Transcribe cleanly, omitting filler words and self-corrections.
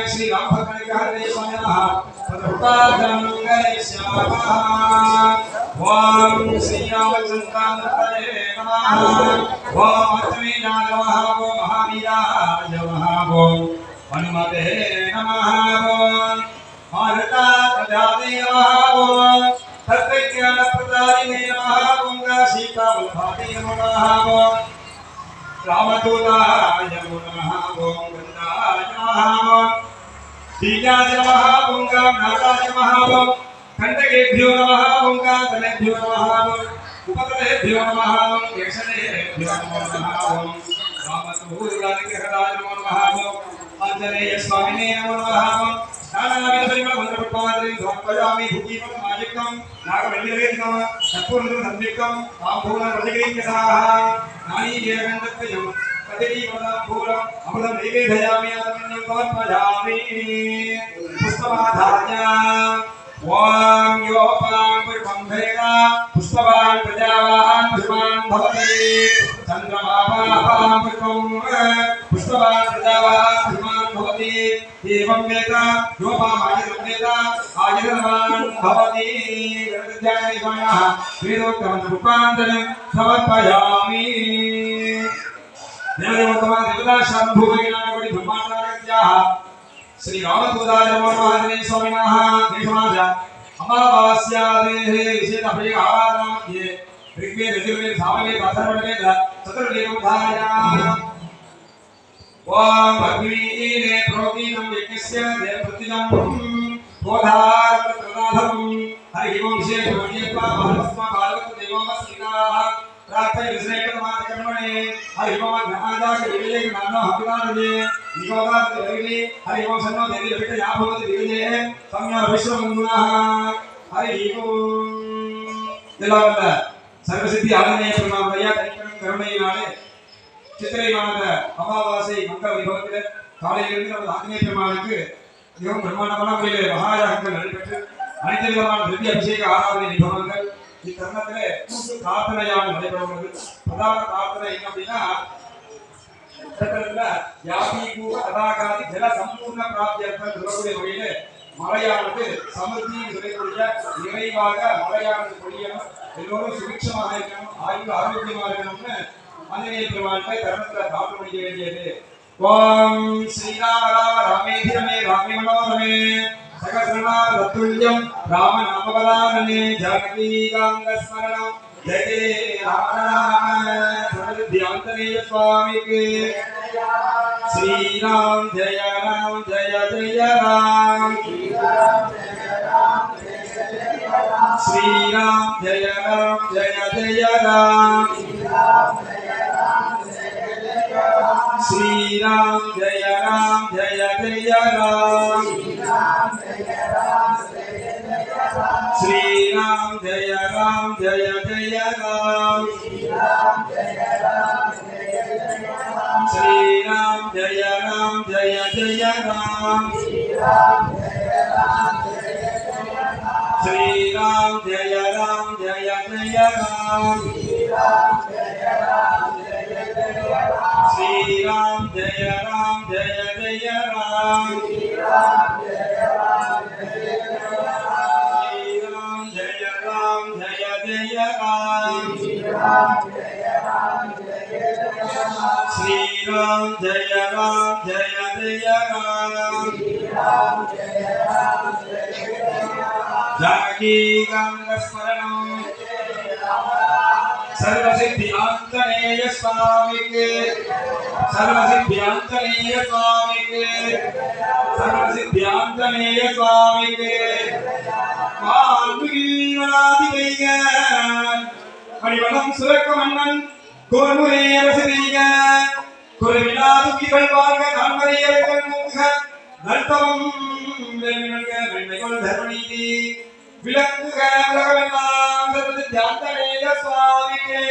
श्री राम ओम श्री रामचंद्राय नमः ओम अश्विनाय नमः ओम महावीराय नमः ओम हनुमते नमः ओम मारुता प्रजापते नमः ओम तत्त्वज्ञान प्रदायिने नमः ओम सीता वल्लभाय नमः ओम रामदूताय नमः ओम गंगाय नमः ओम दीनाय नमः ओम नागाय नमः ओम खंडकेभ्यो नमः ओम कातलेभ्यो नमः ओम उपतलेभ्यो नमः ओम केशलेभ्यो नमः ओम रामसूर्यादिग्रहाय नमः ओम आंजनेय स्वामिने नमः ओम नानाविधपरिमल मंत्रपुष्पाञ्जलिं समर्पयामि भूतिपदमाजिकं नागवेल्यवेदनं सत्पूर्णं संयुक्तं ताम्बूलं रजगीयसाः नारीकेरगन्धत्वयं पतिजीवनाम्बूलम् अमृतं निवेदयामि आत्मन्यं समर्पयामि पुष्पमाधार्य ओम योपान पुष्पंभेगा पुष्पवान प्रजावान धुमान भवति चंद्रमापान पुष्पवान प्रजावान धुमान भवति एवं वेदा योपामायं वेदा आयतनवान भवति गणजाय गणः वेदोक्तं रूपान्तरं समर्पयामि देवदेवतमा देवता शंभुविनाकोटि ब्रह्माण्डराज्याः श्री रामदूताय नमः स्वामिनः देशमाज अमावास्यादेः विशेषभयहारामध्ये ऋग्वेद यजुर्वेद सामवेद अथर्ववेद चतुर्वेदोद्धारयामः ओम अग्निने प्रोदीनं यज्ञस्य देवप्रतिनं बोधारप्रदाधं हरि ओम विशेषभयत्वा भारतस्मा भारत देवमस्मिनाः प्रार्थय विश्रेष्ठमादिकर्मणे हरि ओम ज्ञानादाय विवेक नानो हविदानये निगोदात विवेके हरि ओम सन्नो देवी लपित याभवति विवेके सम्या विश्वमंगुणः हरि ओम दिलावल्ल सर्वसिद्धि आदरणीय प्रणामया தைக்கணும் கருணையினாலே சித்திரை மாத அமாவாசை மங்கள வைபவத்தில் காலையிலிருந்து நமது ஆஞ்சநேய பெருமானுக்கு மிகவும் பிரம்மாண்டமான முறையில் மகாயாகங்கள் நடைபெற்று அனைத்து விதமான திவ்ய அபிஷேக ஆராதனை வைபவங்கள் இத்தருணத்திலே கூட்டு பிரார்த்தனையாக நடைபெறுகிறது. பிரதான பிரார்த்தனை என்ன அப்படின்னா யாபீகூ கதாகாதி ஜல சம்பூர்ண பிராப்தியர்த்தம் சொல்லக்கூடிய வகையிலே மழையானது சமர்த்தி சொல்லக்கூடிய நிறைவாக மழையானது பொழியணும், எல்லோரும் சுபிட்சமாக இருக்கணும், ஆயுள் ஆரோக்கியமாக இருக்கணும்னு ஆஞ்சநேய பெருமானை தருணத்தில் பிரார்த்தனை பண்ணிக்க வேண்டியது. ஓம் ஸ்ரீராம ராம ராமேதி ரமே ராமே மனோரமே சகஸ்ரநாம தத்துல்யம் ராம நாமபலானே ஜானகீகாங்கஸ்மரணம் जय जय राम राम ध्यानतनीय स्वामी के श्री राम जय जय राम श्री राम जय जय राम श्री राम जय जय राम श्री राम जय राम जय जय राम श्री राम जय राम जय जय राम श्री राम जय राम जय जय राम श्री राम जय राम जय जय राम श्री राम जय राम जय जय राम जानकी गंगा स्मरणं सर्वसिद्धि आंजनेय स्वामी के सर्वसिद्धि आंजनेय स्वामी के सर्वसिद्धि आंजनेय स्वामी के மணிவனம் சுரக்க மன்னன் கோர்முறை அரசனைக குறைவில்லாது கீழ் வாழ்க காண்பறியவர்கள் மூக நல்தவம் வெல்க வெண்மைகொள் தர்மநீதி விளக்குக உலகமெல்லாம் சர்வ தியாந்தனேய சுவாமிக்கே